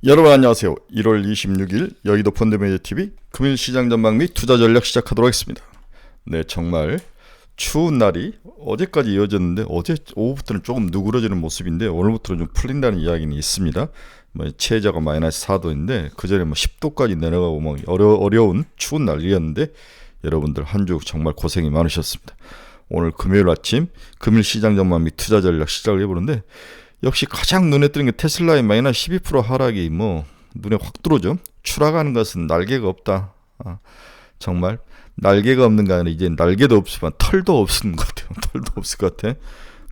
여러분 안녕하세요. 1월 26일 여의도 펀드매니저TV 금일 시장 전망 및 투자 전략 시작하도록 하겠습니다. 네, 정말 추운 날이 어제까지 이어졌는데 어제 오후부터는 조금 누그러지는 모습인데 오늘부터는 좀 풀린다는 이야기는 있습니다. 최저가 마이너스 4도인데 그전에 10도까지 내려가고 어려운 추운 날이었는데 여러분들 한 주 정말 고생이 많으셨습니다. 오늘 금요일 아침 금일 시장 전망 및 투자 전략 시작을 해보는데 역시 가장 눈에 띄는 게 테슬라의 마이너스 12% 하락이 눈에 확 들어오죠. 추락하는 것은 날개가 없다. 정말 날개가 없는 게 아니라 이제 날개도 없지만 털도 없는 것 같아요. 털도 없을 것 같아.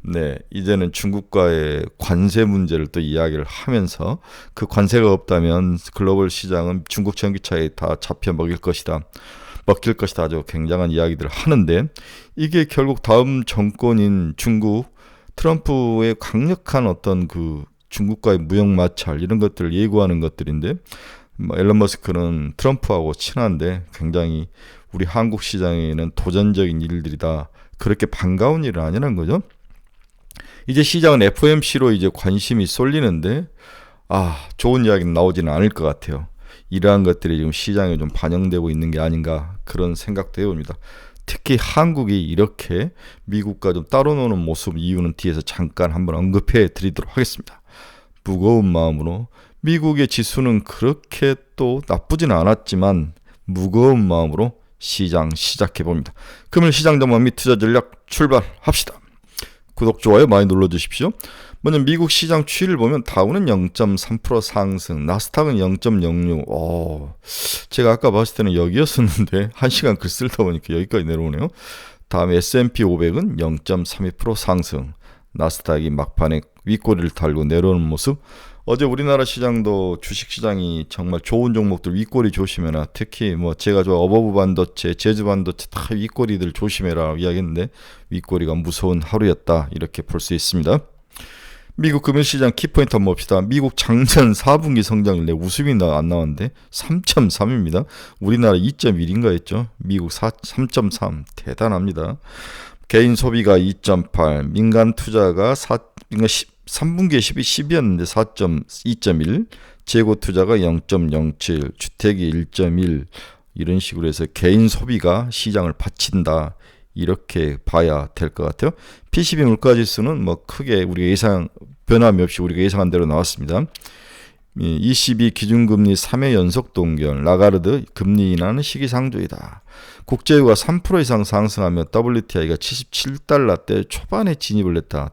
네, 이제는 중국과의 관세 문제를 또 이야기를 하면서 그 관세가 없다면 글로벌 시장은 중국 전기차에 다 잡혀 먹일 것이다. 아주 굉장한 이야기들을 하는데 이게 결국 다음 정권인 중국 트럼프의 강력한 어떤 그 중국과의 무역 마찰 이런 것들을 예고하는 것들인데 앨런 머스크는 트럼프하고 친한데 굉장히 우리 한국 시장에는 도전적인 일들이다. 그렇게 반가운 일은 아니라는 거죠. 이제 시장은 FOMC로 이제 관심이 쏠리는데 좋은 이야기는 나오지는 않을 것 같아요. 이러한 것들이 지금 시장에 좀 반영되고 있는 게 아닌가 그런 생각도 해봅니다. 특히 한국이 이렇게 미국과 좀 따로 노는 모습 이유는 뒤에서 잠깐 한번 언급해 드리도록 하겠습니다. 무거운 마음으로 미국의 지수는 그렇게 또 나쁘지는 않았지만 무거운 마음으로 시장 시작해 봅니다. 금일 시장 전망 및 투자 전략 출발합시다. 구독, 좋아요 많이 눌러주십시오. 먼저 미국 시장 추이를 보면 다우는 0.3% 상승, 나스닥은 0.06. 제가 아까 봤을 때는 여기였었는데 1시간 글 쓰다 보니까 여기까지 내려오네요. 다음에 S&P 500은 0.32% 상승, 나스닥이 막판에 윗꼬리를 달고 내려오는 모습. 어제 우리나라 시장도 주식시장이 정말 좋은 종목들 윗꼬리 조심해라. 특히 제가 어버브 반도체, 제주 반도체 다 윗꼬리들 조심해라 이야기했는데 윗꼬리가 무서운 하루였다 이렇게 볼 수 있습니다. 미국 금융시장 키포인트 한번 봅시다. 미국 작년 4분기 성장률 웃음이 안 나왔는데 3.3입니다. 우리나라 2.1인가 했죠. 미국 3.3 대단합니다. 개인 소비가 2.8, 민간 투자가 3분기에 10이었는데 2.1, 재고 투자가 0.07, 주택이 1.1 이런 식으로 해서 개인 소비가 시장을 받친다. 이렇게 봐야 될 것 같아요. PCB 물가지수는 크게 우리가 변함이 없이 우리가 예상한 대로 나왔습니다. ECB 기준금리 3회 연속 동결, 라가르드 금리 인하는 시기상조이다. 국제유가 3% 이상 상승하며 WTI가 77달러대 초반에 진입을 했다.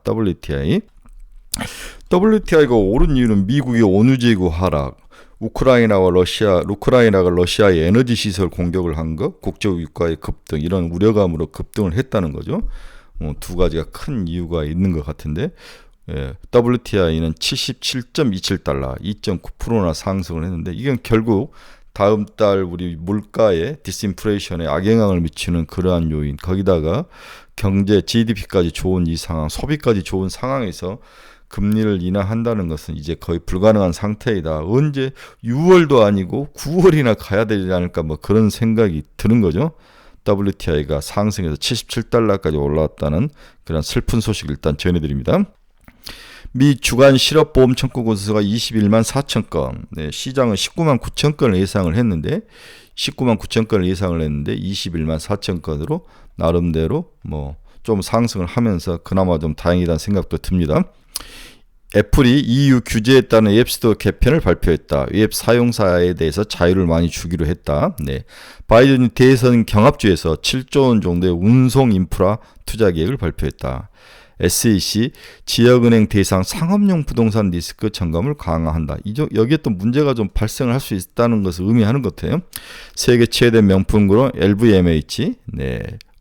WTI가 오른 이유는 미국의 원유재고 하락, 우크라이나가 러시아의 에너지 시설 공격을 한 것, 국제유가의 급등 이런 우려감으로 급등을 했다는 거죠. 두 가지가 큰 이유가 있는 것 같은데 WTI는 77.27달러, 2.9%나 상승을 했는데 이건 결국 다음 달 우리 물가에 디스인플레이션에 악영향을 미치는 그러한 요인, 거기다가 경제 GDP까지 좋은 이 상황, 소비까지 좋은 상황에서 금리를 인하한다는 것은 이제 거의 불가능한 상태이다. 언제 6월도 아니고 9월이나 가야 되지 않을까 그런 생각이 드는 거죠. WTI가 상승해서 77달러까지 올라왔다는 그런 슬픈 소식을 일단 전해드립니다. 미 주간 실업보험 청구 건수가 21만 4천 건, 시장은 19만 9천 건을 예상을 했는데 21만 4천 건으로 나름대로 좀 상승을 하면서 그나마 좀 다행이라는 생각도 듭니다. 애플이 EU 규제에 따른 앱스토어 개편을 발표했다. 앱 사용사에 대해서 자유를 많이 주기로 했다. 바이든 대선 경합주에서 7조 원 정도의 운송 인프라 투자 계획을 발표했다. SEC 지역은행 대상 상업용 부동산 리스크 점검을 강화한다. 여기에 또 문제가 좀 발생을 할 수 있다는 것을 의미하는 것 같아요. 세계 최대 명품그룹 LVMH,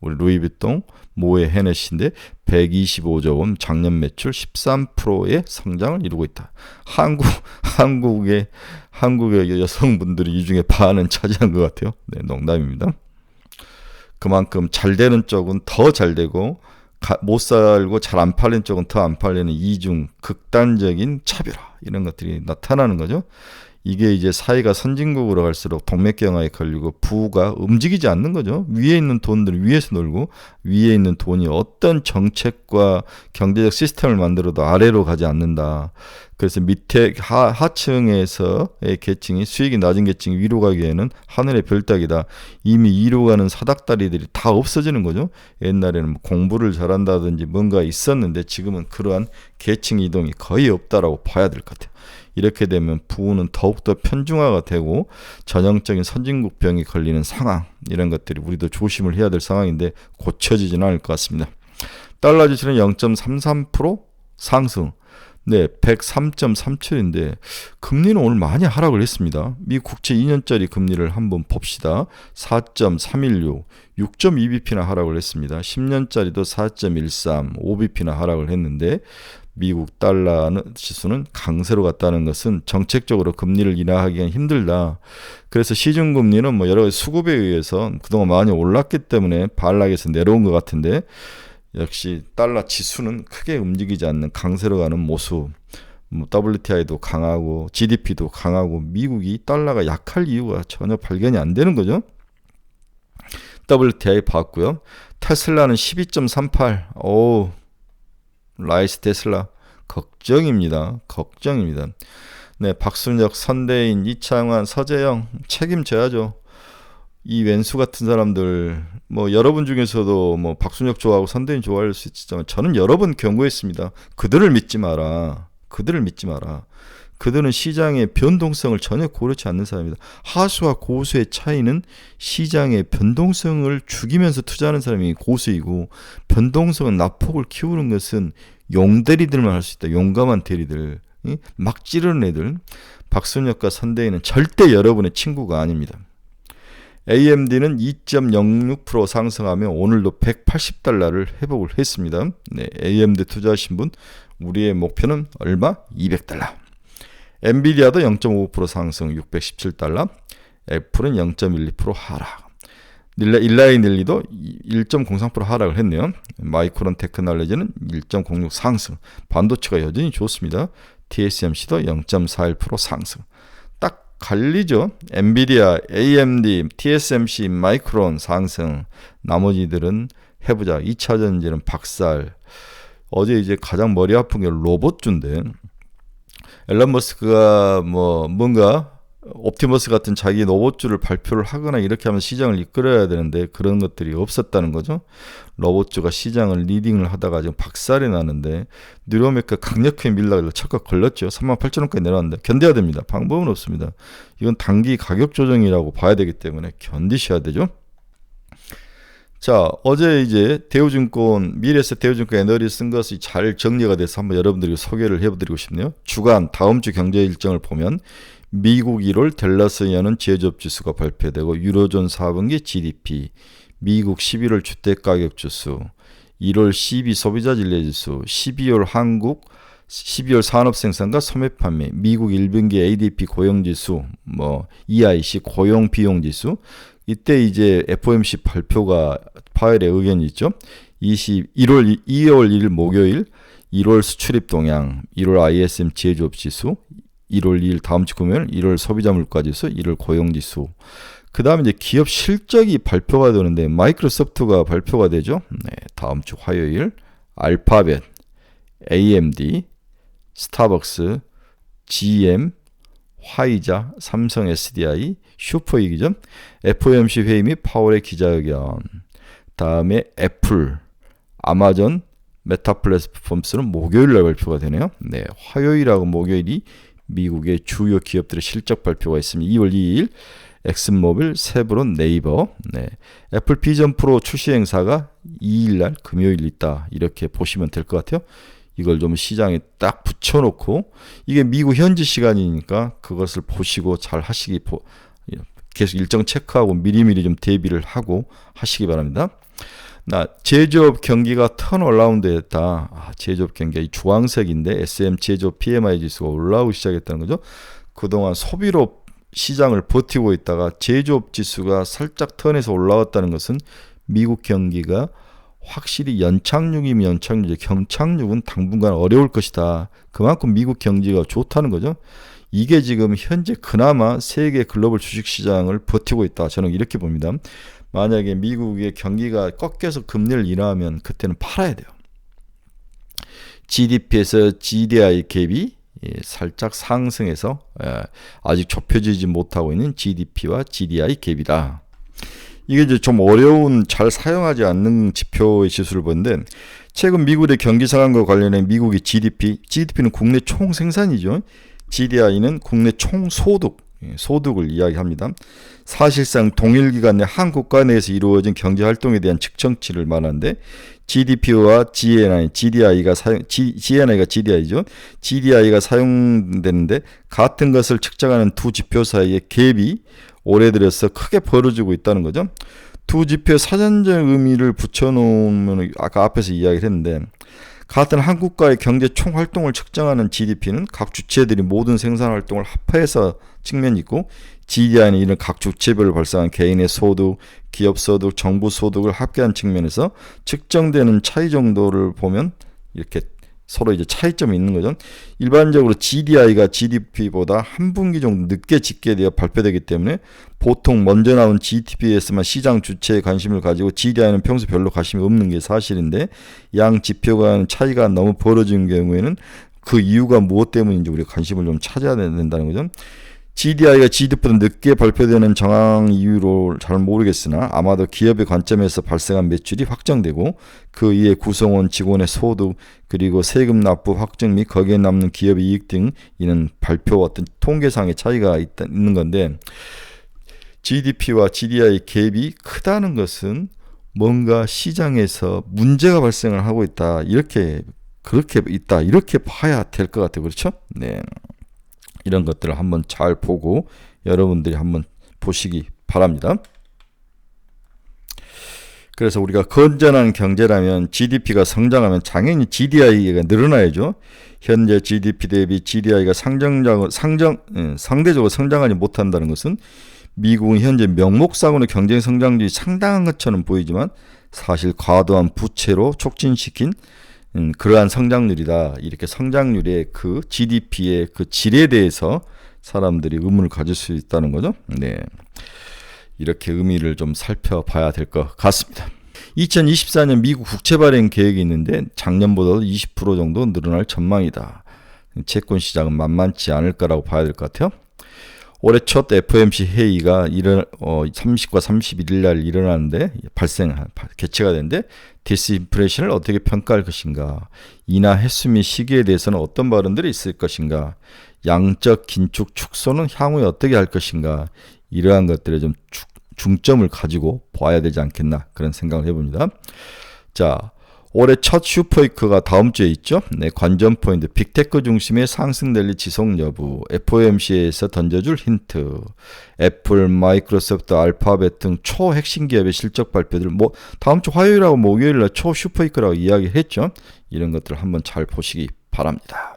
우리 루이비통, 모에 헤네시인데 125조 원 작년 매출 13%의 성장을 이루고 있다. 한국의 여성분들이 이 중에 반은 차지한 것 같아요. 농담입니다. 그만큼 잘 되는 쪽은 더 잘 되고 못 살고 잘 안 팔리는 쪽은 더 안 팔리는 이중 극단적인 차별화 이런 것들이 나타나는 거죠. 이게 이제 사회가 선진국으로 갈수록 동맥경화에 걸리고 부가 움직이지 않는 거죠. 위에 있는 돈들은 위에서 놀고 위에 있는 돈이 어떤 정책과 경제적 시스템을 만들어도 아래로 가지 않는다. 그래서 밑에 하층에서의 계층이 수익이 낮은 계층이 위로 가기에는 하늘의 별 따기다. 이미 위로 가는 사닥다리들이 다 없어지는 거죠. 옛날에는 공부를 잘한다든지 뭔가 있었는데 지금은 그러한 계층 이동이 거의 없다라고 봐야 될 것 같아요. 이렇게 되면 부는 더욱더 편중화가 되고 전형적인 선진국병이 걸리는 상황, 이런 것들이 우리도 조심을 해야 될 상황인데 고쳐지지는 않을 것 같습니다. 달러 지수는 0.33% 상승. 네, 103.37인데 금리는 오늘 많이 하락을 했습니다. 미국 국채 2년짜리 금리를 한번 봅시다. 4.316, 6.2bp나 하락을 했습니다. 10년짜리도 4.13, 5bp나 하락을 했는데 미국 달러 지수는 강세로 갔다는 것은 정책적으로 금리를 인하하기가 힘들다. 그래서 시중금리는 뭐 여러 가지 수급에 의해서 그동안 많이 올랐기 때문에 반락해서 내려온 것 같은데 역시 달러 지수는 크게 움직이지 않는 강세로 가는 모습. WTI도 강하고 GDP도 강하고 미국이 달러가 약할 이유가 전혀 발견이 안 되는 거죠. WTI 봤고요. 테슬라는 12.38. 오, 라이스 테슬라 걱정입니다. 걱정입니다. 네, 박순혁, 선대인, 이창환, 서재영 책임져야죠. 이 왼수 같은 사람들, 뭐 여러분 중에서도 뭐 박순혁 좋아하고 선대인 좋아할 수 있지만 저는 여러 번 경고했습니다. 그들을 믿지 마라. 그들을 믿지 마라. 그들은 시장의 변동성을 전혀 고려치 않는 사람입니다. 하수와 고수의 차이는 시장의 변동성을 죽이면서 투자하는 사람이 고수이고 변동성은 낙폭을 키우는 것은 용대리들만 할 수 있다. 용감한 대리들, 막 찌르는 애들. 박순혁과 선대인은 절대 여러분의 친구가 아닙니다. AMD는 2.06% 상승하며 오늘도 180달러를 회복을 했습니다. 네, AMD 투자하신 분, 우리의 목표는 얼마? 200달러. 엔비디아도 0.5% 상승 617달러, 애플은 0.12% 하락. 일라이닐리도 1.03% 하락을 했네요. 마이크론 테크놀로지는 1.06 상승. 반도체가 여전히 좋습니다. TSMC도 0.41% 상승. 딱 갈리죠. 엔비디아, AMD, TSMC, 마이크론 상승. 나머지들은 해보자. 2차전지는 박살. 어제 이제 가장 머리 아픈 게 로봇주인데 앨런 머스크가 뭔가 옵티머스 같은 자기 로봇주를 발표를 하거나 이렇게 하면 시장을 이끌어야 되는데 그런 것들이 없었다는 거죠. 로봇주가 시장을 리딩을 하다가 지금 박살이 나는데 뉴로메카 강력하게 밀라고 착각 걸렸죠. 38,000원까지 내려왔는데 견뎌야 됩니다. 방법은 없습니다. 이건 단기 가격 조정이라고 봐야 되기 때문에 견디셔야 되죠. 자, 어제 이제 대우증권, 미래에셋 대우증권 애널이 쓴 것이 잘 정리가 돼서 한번 여러분들에게 소개를 해드리고 싶네요. 주간 다음 주 경제 일정을 보면 미국 1월 댈러스 연은 제조업지수가 발표되고 유로존 4분기 GDP, 미국 11월 주택가격지수, 1월 12 소비자진료지수, 12월 한국 12월 산업생산과 소매판매, 미국 1분기 ADP 고용지수, EIC 고용비용지수. 이때 이제 FOMC 발표가 파웰의 의견이 있죠. 2월 1일 목요일 1월 수출입 동향, 1월 ISM 제조업 지수, 1월 2일 다음 주 금요일 1월 소비자 물가 지수, 1월 고용 지수. 그다음에 이제 기업 실적이 발표가 되는데 마이크로소프트가 발표가 되죠. 네, 다음 주 화요일 알파벳, AMD, 스타벅스, GM, 화이자, 삼성 SDI, 슈퍼이기죠. FOMC 회의 및 파월의 기자회견. 다음에 애플, 아마존, 메타 플랫폼스는 목요일날 발표가 되네요. 네, 화요일하고 목요일이 미국의 주요 기업들의 실적 발표가 있습니다. 2월 2일 엑슨모빌, 세브론, 네이버. 네, 애플 비전 프로 출시 행사가 2일날 금요일 있다. 이렇게 보시면 될 것 같아요. 이걸 좀 시장에 딱 붙여놓고 이게 미국 현지 시간이니까 그것을 보시고 잘 하시기 계속 일정 체크하고 미리미리 좀 대비를 하고 하시기 바랍니다. 제조업 경기가 턴어라운드 했다. 제조업 경기가 이 주황색인데 SM 제조업 PMI 지수가 올라오기 시작했다는 거죠. 그동안 소비로 시장을 버티고 있다가 제조업 지수가 살짝 턴에서 올라왔다는 것은 미국 경기가 확실히 연착륙이면 연착륙이죠. 경착륙은 당분간 어려울 것이다. 그만큼 미국 경제가 좋다는 거죠. 이게 지금 현재 그나마 세계 글로벌 주식시장을 버티고 있다. 저는 이렇게 봅니다. 만약에 미국의 경기가 꺾여서 금리를 인하하면 그때는 팔아야 돼요. GDP에서 GDI 갭이 살짝 상승해서 아직 좁혀지지 못하고 있는 GDP와 GDI 갭이다. 이게 이제 좀 어려운, 잘 사용하지 않는 지표의 지수를 보는데, 최근 미국의 경기 상황과 관련해 미국의 GDP는 국내 총 생산이죠. GDI는 국내 총 소득을 이야기합니다. 사실상 동일 기간 내 한 국가 내에서 이루어진 경제 활동에 대한 측정치를 말하는데, GDP와 GDI가 GDI죠. GDI가 사용되는데 같은 것을 측정하는 두 지표 사이의 갭이 올해 들어서 크게 벌어지고 있다는 거죠. 두 지표에 사전적 의미를 붙여놓으면 아까 앞에서 이야기를 했는데, 같은 한 국가의 경제 총 활동을 측정하는 GDP는 각 주체들이 모든 생산 활동을 합해서 측면이 있고, GDI는 이런 각 주체별로 발생한 개인의 소득, 기업 소득, 정부 소득을 합계한 측면에서 측정되는 차이 정도를 보면 이렇게 서로 이제 차이점이 있는 거죠. 일반적으로 GDI가 GDP보다 한 분기 정도 늦게 집계되어 발표되기 때문에 보통 먼저 나온 GDP에서만 시장 주체에 관심을 가지고 GDI는 평소 별로 관심이 없는 게 사실인데, 양 지표 간 차이가 너무 벌어지는 경우에는 그 이유가 무엇 때문인지 우리가 관심을 좀 찾아야 된다는 거죠. GDI가 GDP보다 늦게 발표되는 정황 이유로 잘 모르겠으나 아마도 기업의 관점에서 발생한 매출이 확정되고 그 이에 구성원 직원의 소득 그리고 세금 납부 확정 및 거기에 남는 기업의 이익 등 이는 발표 어떤 통계상의 차이가 있는 건데, GDP와 GDI 갭이 크다는 것은 뭔가 시장에서 문제가 발생을 하고 있다, 이렇게 봐야 될 것 같아요. 그렇죠? 네. 이런 것들을 한번 잘 보고 여러분들이 한번 보시기 바랍니다. 그래서 우리가 건전한 경제라면 GDP가 성장하면 당연히 GDI가 늘어나야죠. 현재 GDP 대비 GDI가 상대적으로 성장하지 못한다는 것은 미국은 현재 명목상으로 경제 성장률이 상당한 것처럼 보이지만 사실 과도한 부채로 촉진시킨 그러한 성장률이다. 이렇게 성장률의 그 GDP의 그 질에 대해서 사람들이 의문을 가질 수 있다는 거죠. 네, 이렇게 의미를 좀 살펴봐야 될 것 같습니다. 2024년 미국 국채 발행 계획이 있는데 작년보다도 20% 정도 늘어날 전망이다. 채권 시장은 만만치 않을 거라고 봐야 될 것 같아요. 올해 첫 FOMC 회의가 30과 31일 날 일어나는데 개최가 되는데, 디스인플레이션을 어떻게 평가할 것인가, 인하 횟수 및 시기에 대해서는 어떤 발언들이 있을 것인가, 양적 긴축 축소는 향후에 어떻게 할 것인가, 이러한 것들에 좀 중점을 가지고 봐야 되지 않겠나, 그런 생각을 해봅니다. 자, 올해 첫 슈퍼위크가 다음 주에 있죠. 네, 관전 포인트, 빅테크 중심의 상승 랠리 지속 여부, FOMC에서 던져줄 힌트, 애플, 마이크로소프트, 알파벳 등 초핵심 기업의 실적 발표들, 다음 주 화요일하고 목요일날 초 슈퍼위크라고 이야기했죠. 이런 것들을 한번 잘 보시기 바랍니다.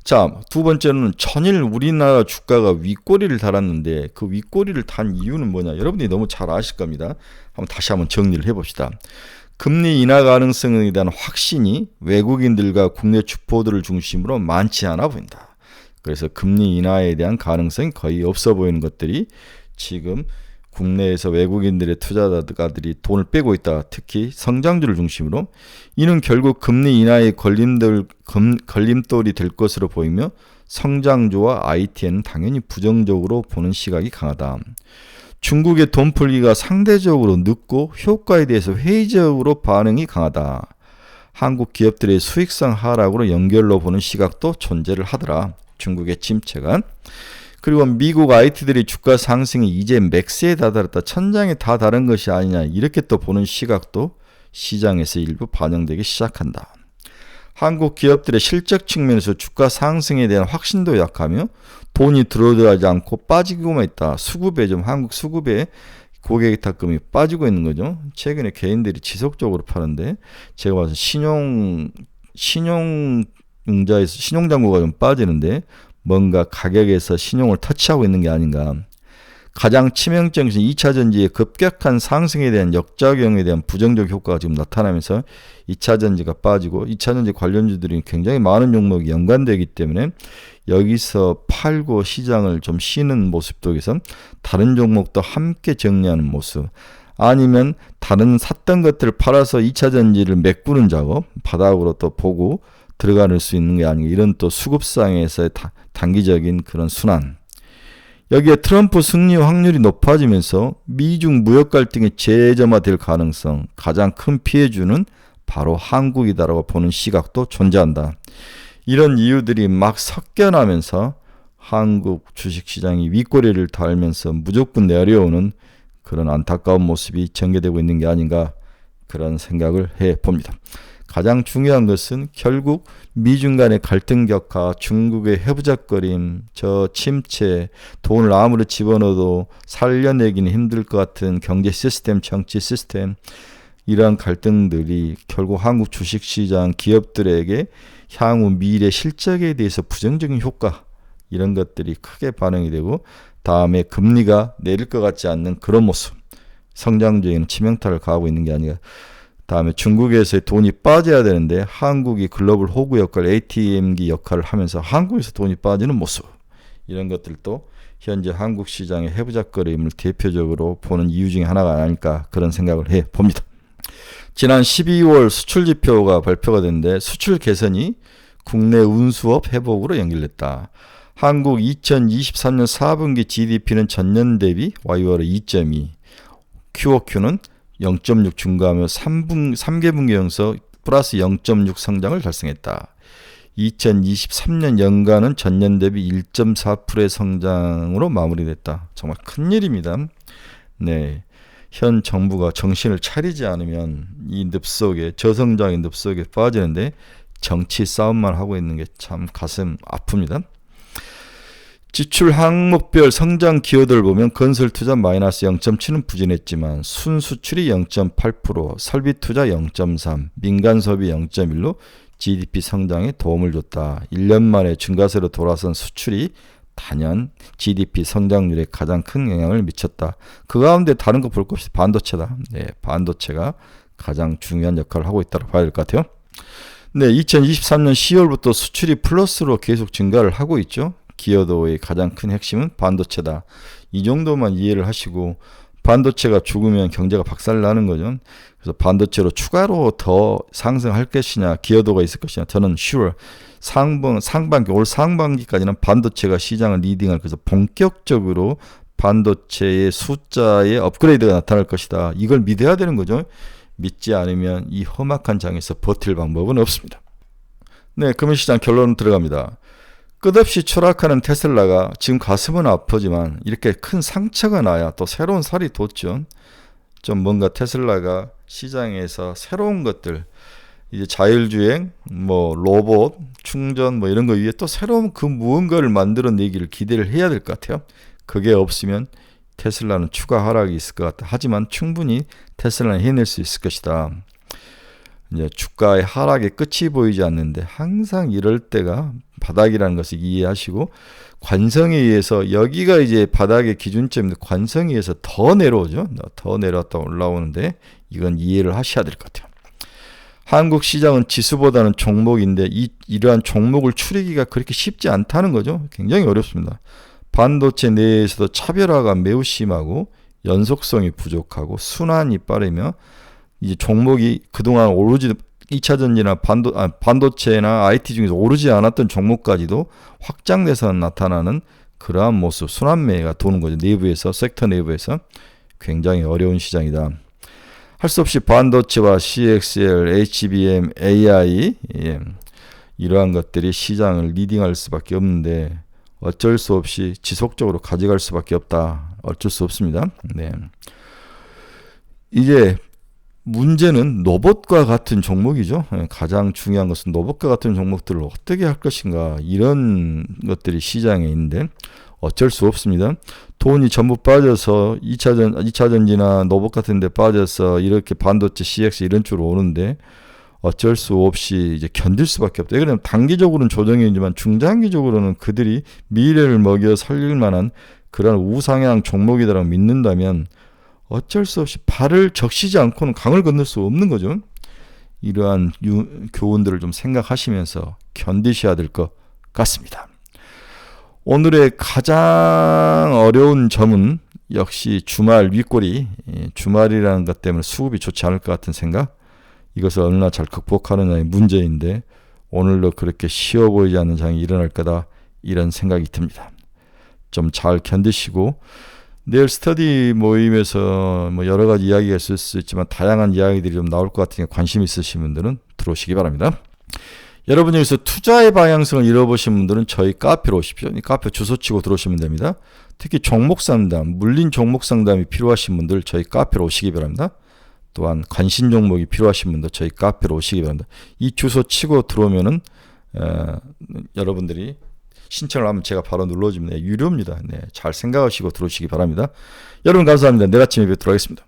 자, 두 번째는 전일 우리나라 주가가 윗꼬리를 달았는데 그 윗꼬리를 단 이유는 뭐냐? 여러분들이 너무 잘 아실 겁니다. 다시 한번 정리를 해봅시다. 금리 인하 가능성에 대한 확신이 외국인들과 국내 주포들을 중심으로 많지 않아 보인다. 그래서 금리 인하에 대한 가능성이 거의 없어 보이는 것들이 지금 국내에서 외국인들의 투자자들이 돈을 빼고 있다. 특히 성장주를 중심으로. 이는 결국 금리 인하의 걸림돌이 될 것으로 보이며 성장주와 IT에는 당연히 부정적으로 보는 시각이 강하다. 중국의 돈 풀기가 상대적으로 늦고 효과에 대해서 회의적으로 반응이 강하다. 한국 기업들의 수익성 하락으로 연결로 보는 시각도 존재를 하더라. 중국의 침체가. 그리고 미국 IT들이 주가 상승이 이제 맥스에 다다랐다, 천장에 다 다른 것이 아니냐, 이렇게 또 보는 시각도 시장에서 일부 반영되기 시작한다. 한국 기업들의 실적 측면에서 주가 상승에 대한 확신도 약하며 돈이 들어오지 않고 빠지고만 있다. 한국 수급에 고객 탁금이 빠지고 있는 거죠. 최근에 개인들이 지속적으로 파는데 제가 봐서 신용장구가 좀 빠지는데 뭔가 가격에서 신용을 터치하고 있는 게 아닌가. 가장 치명적인 것은 2차 전지의 급격한 상승에 대한 역작용에 대한 부정적 효과가 지금 나타나면서 2차 전지가 빠지고 2차 전지 관련주들이 굉장히 많은 종목이 연관되기 때문에 여기서 팔고 시장을 좀 쉬는 모습 속에서 다른 종목도 함께 정리하는 모습, 아니면 다른 샀던 것들을 팔아서 2차 전지를 메꾸는 작업, 바닥으로 또 보고 들어갈 수 있는 게 아니고 이런 또 수급상에서의 단기적인 그런 순환. 여기에 트럼프 승리 확률이 높아지면서 미중 무역 갈등이 재점화될 가능성, 가장 큰 피해주는 바로 한국이다라고 보는 시각도 존재한다. 이런 이유들이 막 섞여나면서 한국 주식시장이 윗꼬리를 달면서 무조건 내려오는 그런 안타까운 모습이 전개되고 있는 게 아닌가, 그런 생각을 해봅니다. 가장 중요한 것은 결국 미중 간의 갈등 격화, 중국의 해부작거림, 저 침체, 돈을 아무리 집어넣어도 살려내기는 힘들 것 같은 경제 시스템, 정치 시스템, 이러한 갈등들이 결국 한국 주식시장 기업들에게 향후 미래 실적에 대해서 부정적인 효과, 이런 것들이 크게 반영이 되고 다음에 금리가 내릴 것 같지 않는 그런 모습, 성장주에는 치명타를 가하고 있는 게 아니라 다음에 중국에서의 돈이 빠져야 되는데 한국이 글로벌 호구 역할, ATM기 역할을 하면서 한국에서 돈이 빠지는 모습, 이런 것들도 현재 한국 시장의 해부작거림을 대표적으로 보는 이유 중에 하나가 아닐까, 그런 생각을 해봅니다. 지난 12월 수출 지표가 발표가 됐는데 수출 개선이 국내 운수업 회복으로 연결됐다. 한국 2023년 4분기 GDP는 전년 대비 YoY 2.2, QOQ는 0.6 증가하며 3개 분기 연속 플러스 0.6 성장을 달성했다. 2023년 연간은 전년 대비 1.4%의 성장으로 마무리됐다. 정말 큰일입니다. 네, 현 정부가 정신을 차리지 않으면 이 늪속에, 저성장의 늪속에 빠지는데 정치 싸움만 하고 있는 게 참 가슴 아픕니다. 지출 항목별 성장 기여도를 보면 건설 투자 마이너스 0.7은 부진했지만 순수출이 0.8%, 설비 투자 0.3, 민간 소비 0.1로 GDP 성장에 도움을 줬다. 1년 만에 증가세로 돌아선 수출이 단연 GDP 성장률에 가장 큰 영향을 미쳤다. 그 가운데 다른 거 볼 것 없이 반도체다. 네, 반도체가 가장 중요한 역할을 하고 있다고 봐야 될 것 같아요. 네, 2023년 10월부터 수출이 플러스로 계속 증가를 하고 있죠. 기여도의 가장 큰 핵심은 반도체다. 이 정도만 이해를 하시고, 반도체가 죽으면 경제가 박살나는 거죠. 그래서 반도체로 추가로 더 상승할 것이냐, 기여도가 있을 것이냐, 저는 sure 상반기, 올 상반기까지는 반도체가 시장을 리딩할, 그래서 본격적으로 반도체의 숫자의 업그레이드가 나타날 것이다. 이걸 믿어야 되는 거죠. 믿지 않으면 이 험악한 장에서 버틸 방법은 없습니다. 네, 금융시장 결론 들어갑니다. 끝없이 추락하는 테슬라가 지금 가슴은 아프지만 이렇게 큰 상처가 나야 또 새로운 살이 돋죠. 좀 뭔가 테슬라가 시장에서 새로운 것들, 이제 자율주행, 뭐 로봇, 충전 뭐 이런 거 위에 또 새로운 그 무언가를 만들어내기를 기대를 해야 될 것 같아요. 그게 없으면 테슬라는 추가 하락이 있을 것 같다. 하지만 충분히 테슬라는 해낼 수 있을 것이다. 이제 주가의 하락의 끝이 보이지 않는데 항상 이럴 때가 바닥이라는 것을 이해하시고, 관성에 의해서 여기가 이제 바닥의 기준점인데 관성에 의해서 더 내려오죠. 더 내려왔다 올라오는데 이건 이해를 하셔야 될 것 같아요. 한국 시장은 지수보다는 종목인데 이러한 종목을 추리기가 그렇게 쉽지 않다는 거죠. 굉장히 어렵습니다. 반도체 내에서도 차별화가 매우 심하고 연속성이 부족하고 순환이 빠르며 이제 종목이 그동안 오르지 2차 전지나 반도체나 IT 중에서 오르지 않았던 종목까지도 확장돼서 나타나는 그러한 모습, 순환매가 도는 거죠. 내부에서, 섹터 내부에서 굉장히 어려운 시장이다. 할 수 없이 반도체와 CXL, HBM, AI 이러한 것들이 시장을 리딩할 수밖에 없는데 어쩔 수 없이 지속적으로 가져갈 수밖에 없다. 어쩔 수 없습니다. 네. 이제 문제는 로봇과 같은 종목이죠. 가장 중요한 것은 로봇과 같은 종목들을 어떻게 할 것인가, 이런 것들이 시장에 있는데 어쩔 수 없습니다. 돈이 전부 빠져서 2차 전지나 로봇 같은 데 빠져서 이렇게 반도체, CX 이런 쪽으로 오는데 어쩔 수 없이 이제 견딜 수밖에 없다. 그러면 단기적으로는 조정이지만 중장기적으로는 그들이 미래를 먹여 살릴 만한 그런 우상향 종목이라고 믿는다면 어쩔 수 없이 발을 적시지 않고는 강을 건널 수 없는 거죠. 이러한 교훈들을 좀 생각하시면서 견디셔야 될 것 같습니다. 오늘의 가장 어려운 점은 역시 주말 윗골이, 주말이라는 것 때문에 수급이 좋지 않을 것 같은 생각, 이것을 얼마나 잘 극복하느냐의 문제인데 오늘도 그렇게 쉬워 보이지 않는 장이 일어날 거다, 이런 생각이 듭니다. 좀 잘 견디시고 내일 스터디 모임에서 뭐 여러 가지 이야기가 있을 수 있지만 다양한 이야기들이 좀 나올 것 같으니 관심 있으신 분들은 들어오시기 바랍니다. 여러분 여기서 투자의 방향성을 잃어보신 분들은 저희 카페로 오십시오. 이 카페 주소 치고 들어오시면 됩니다. 특히 종목 상담, 물린 종목 상담이 필요하신 분들 저희 카페로 오시기 바랍니다. 또한 관심 종목이 필요하신 분들 저희 카페로 오시기 바랍니다. 이 주소 치고 들어오면은 여러분들이 신청을 하면 제가 바로 눌러줍니다. 유료입니다. 네, 잘 생각하시고 들어오시기 바랍니다. 여러분 감사합니다. 내일 아침에 뵙도록 하겠습니다.